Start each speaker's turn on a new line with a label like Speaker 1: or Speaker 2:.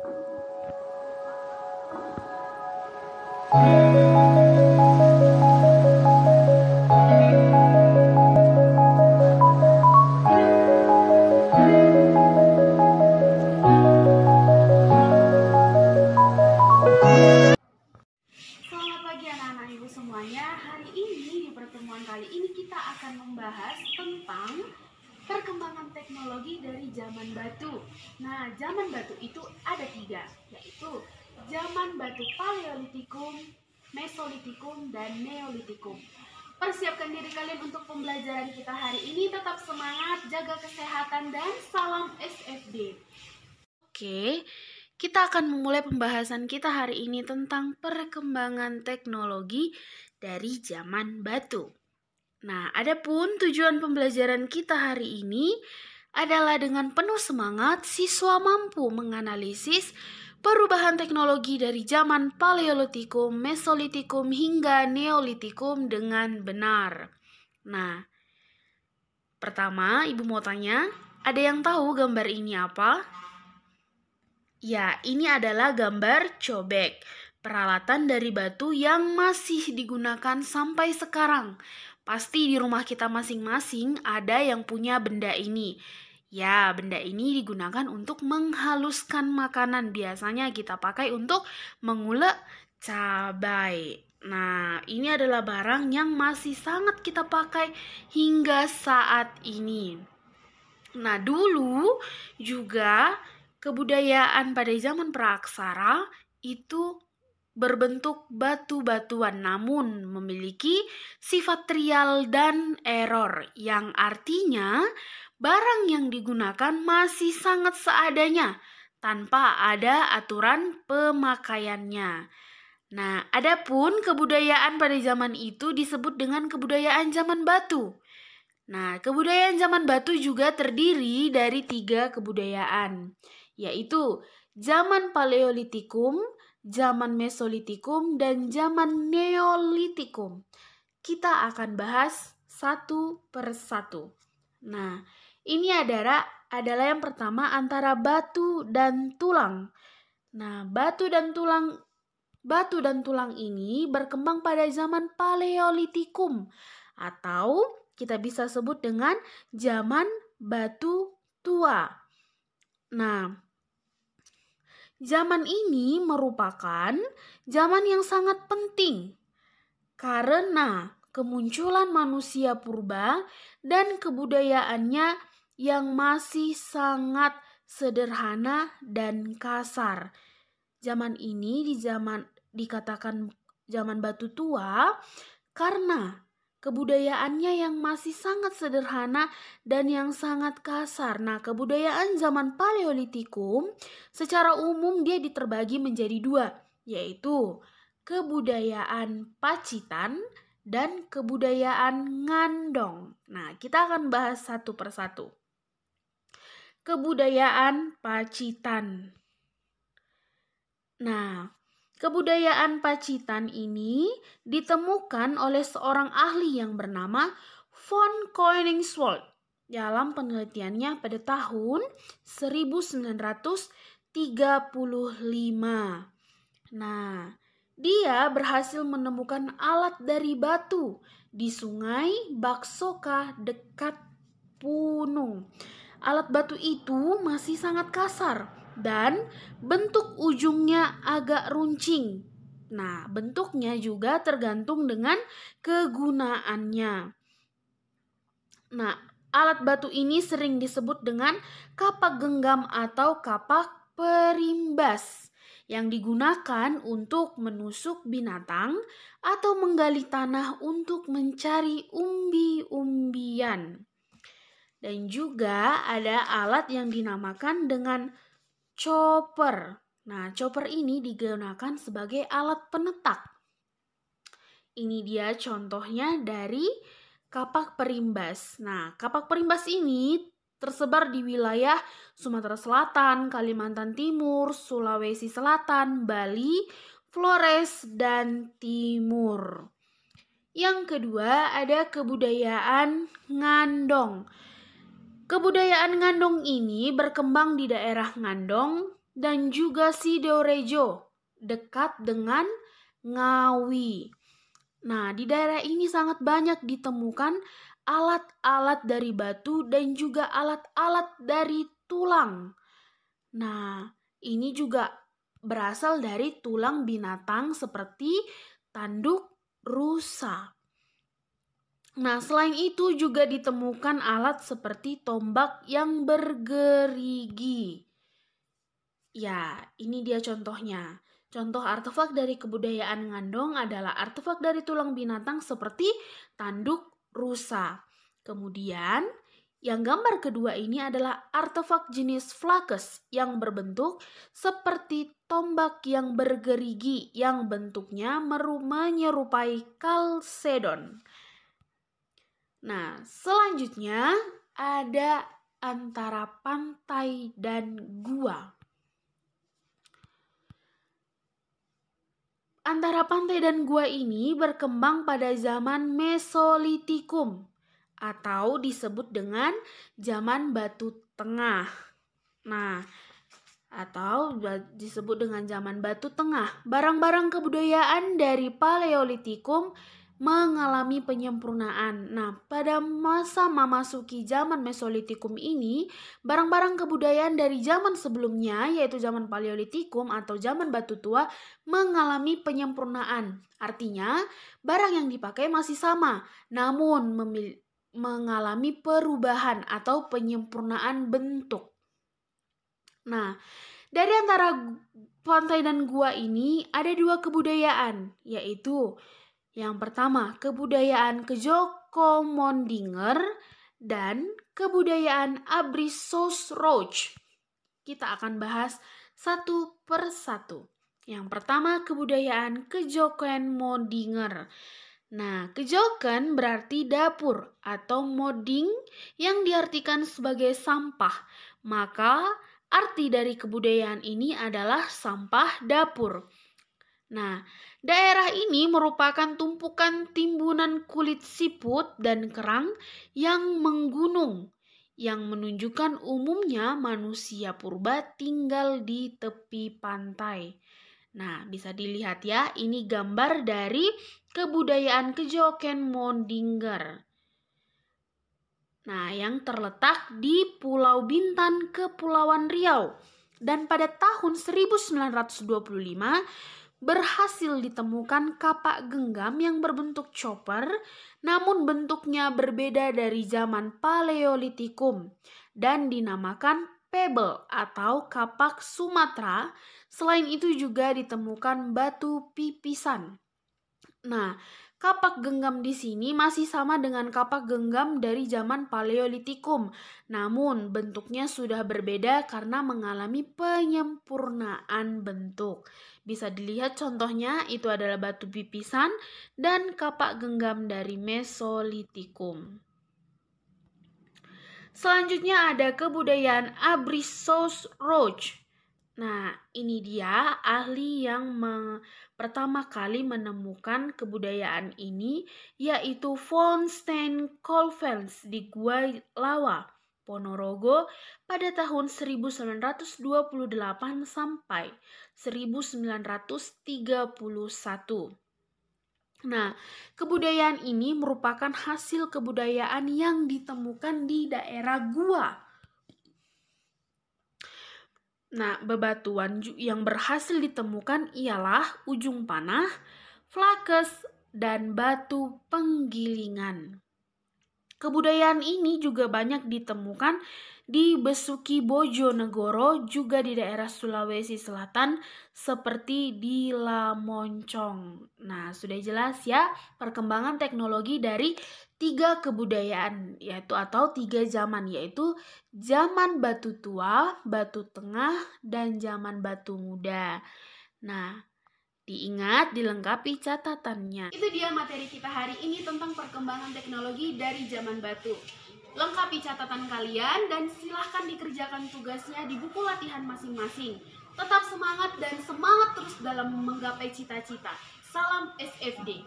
Speaker 1: Selamat pagi anak-anak ibu semuanya. Hari ini di pertemuan kali ini kita akan membahas tentang perkembangan teknologi dari zaman batu. Nah, zaman batu itu ada 3, yaitu zaman batu Paleolitikum, Mesolitikum, dan Neolitikum. Persiapkan diri kalian untuk pembelajaran kita hari ini. Tetap semangat, jaga kesehatan, dan salam SFD. Oke, kita akan memulai pembahasan kita hari ini tentang perkembangan teknologi dari zaman batu. Nah, adapun tujuan pembelajaran kita hari ini adalah dengan penuh semangat siswa mampu menganalisis perubahan teknologi dari zaman Paleolitikum, Mesolitikum, hingga Neolitikum dengan benar. Nah, pertama ibu mau tanya, ada yang tahu gambar ini apa? Ya, ini adalah gambar cobek, peralatan dari batu yang masih digunakan sampai sekarang. Pasti di rumah kita masing-masing ada yang punya benda ini. Ya, benda ini digunakan untuk menghaluskan makanan. Biasanya kita pakai untuk mengulek cabai. Nah, ini adalah barang yang masih sangat kita pakai hingga saat ini. Nah, dulu juga kebudayaan pada zaman praaksara itu berbentuk batu-batuan, namun memiliki sifat trial dan error, yang artinya barang yang digunakan masih sangat seadanya tanpa ada aturan pemakaiannya. Nah, adapun kebudayaan pada zaman itu disebut dengan kebudayaan zaman batu. Nah, kebudayaan zaman batu juga terdiri dari 3 kebudayaan, yaitu zaman Paleolitikum, zaman Mesolitikum, dan zaman Neolitikum. Kita akan bahas satu per satu. Nah, ini adalah yang pertama antara batu dan tulang. Nah, batu dan tulang ini berkembang pada zaman Paleolitikum, atau kita bisa sebut dengan zaman batu tua. Nah, zaman ini merupakan zaman yang sangat penting karena kemunculan manusia purba dan kebudayaannya yang masih sangat sederhana dan kasar. Zaman ini dikatakan zaman batu tua karena kebudayaannya yang masih sangat sederhana dan yang sangat kasar. Nah, kebudayaan zaman Paleolitikum secara umum dia diterbagi menjadi 2, yaitu kebudayaan Pacitan dan kebudayaan Ngandong. Nah, kita akan bahas satu persatu. Kebudayaan Pacitan. Nah, kebudayaan Pacitan ini ditemukan oleh seorang ahli yang bernama von Koenigswald dalam penelitiannya pada tahun 1935. Nah, dia berhasil menemukan alat dari batu di sungai Baksoka dekat Punung. Alat batu itu masih sangat kasar dan bentuk ujungnya agak runcing. Nah, bentuknya juga tergantung dengan kegunaannya. Nah, alat batu ini sering disebut dengan kapak genggam atau kapak perimbas, yang digunakan untuk menusuk binatang atau menggali tanah untuk mencari umbi-umbian. Dan juga ada alat yang dinamakan dengan chopper. Nah, chopper ini digunakan sebagai alat penetak. Ini dia contohnya dari kapak perimbas. Nah, kapak perimbas ini tersebar di wilayah Sumatera Selatan, Kalimantan Timur, Sulawesi Selatan, Bali, Flores, dan Timur. Yang kedua ada kebudayaan Ngandong. Kebudayaan Ngandong ini berkembang di daerah Ngandong, dan juga Sidorejo, dekat dengan Ngawi. Nah, di daerah ini sangat banyak ditemukan alat-alat dari batu dan juga alat-alat dari tulang. Nah, ini juga berasal dari tulang binatang seperti tanduk rusa. Nah, selain itu juga ditemukan alat seperti tombak yang bergerigi. Ya, ini dia contohnya. Contoh artefak dari kebudayaan Ngandong adalah artefak dari tulang binatang seperti tanduk rusa. Kemudian, yang gambar kedua ini adalah artefak jenis flakes yang berbentuk seperti tombak yang bergerigi yang bentuknya menyerupai kalsedon. Nah, selanjutnya ada antara pantai dan gua. Antara pantai dan gua ini berkembang pada zaman Mesolitikum atau disebut dengan zaman Batu Tengah. Nah, atau disebut dengan zaman Batu Tengah. Barang-barang kebudayaan dari Paleolitikum mengalami penyempurnaan. Nah, pada masa memasuki zaman Mesolitikum ini, barang-barang kebudayaan dari zaman sebelumnya, yaitu zaman Paleolitikum atau zaman Batu Tua, mengalami penyempurnaan. Artinya, barang yang dipakai masih sama, namun mengalami perubahan atau penyempurnaan bentuk. Nah, dari antara pantai dan gua ini ada dua kebudayaan, yaitu yang pertama, kebudayaan Kejoko Mondinger dan kebudayaan Abrisos Roach. Kita akan bahas satu per satu. Yang pertama, kebudayaan Kejoken Mondinger. Nah, kejoken berarti dapur atau moding yang diartikan sebagai sampah. Maka, arti dari kebudayaan ini adalah sampah dapur. Nah, daerah ini merupakan tumpukan timbunan kulit siput dan kerang yang menggunung, yang menunjukkan umumnya manusia purba tinggal di tepi pantai. Nah, bisa dilihat ya, ini gambar dari kebudayaan Kejoken Mondinger. Nah, yang terletak di Pulau Bintan, Kepulauan Riau. Dan pada tahun 1925, berhasil ditemukan kapak genggam yang berbentuk chopper, namun bentuknya berbeda dari zaman Paleolitikum dan dinamakan pebble atau kapak Sumatera. Selain itu juga ditemukan batu pipisan. Nah, kapak genggam di sini masih sama dengan kapak genggam dari zaman Paleolitikum, namun bentuknya sudah berbeda karena mengalami penyempurnaan bentuk. Bisa dilihat contohnya itu adalah batu pipisan dan kapak genggam dari Mesolitikum. Selanjutnya ada kebudayaan Abrisos Roach. Nah, ini dia ahli yang pertama kali menemukan kebudayaan ini, yaitu von Steenkoolfels di Gua Lawa, Ponorogo pada tahun 1928 sampai 1931. Nah, kebudayaan ini merupakan hasil kebudayaan yang ditemukan di daerah gua. Nah, bebatuan yang berhasil ditemukan ialah ujung panah, flakes, dan batu penggilingan. Kebudayaan ini juga banyak ditemukan di Besuki Bojonegoro, juga di daerah Sulawesi Selatan seperti di Lamoncong. Nah, sudah jelas ya perkembangan teknologi dari 3 kebudayaan atau 3 zaman, yaitu zaman Batu Tua, Batu Tengah, dan zaman Batu Muda. Nah, diingat, dilengkapi catatannya. Itu dia materi kita hari ini tentang perkembangan teknologi dari zaman batu. Lengkapi catatan kalian dan silahkan dikerjakan tugasnya di buku latihan masing-masing. Tetap semangat dan semangat terus dalam menggapai cita-cita. Salam SFD.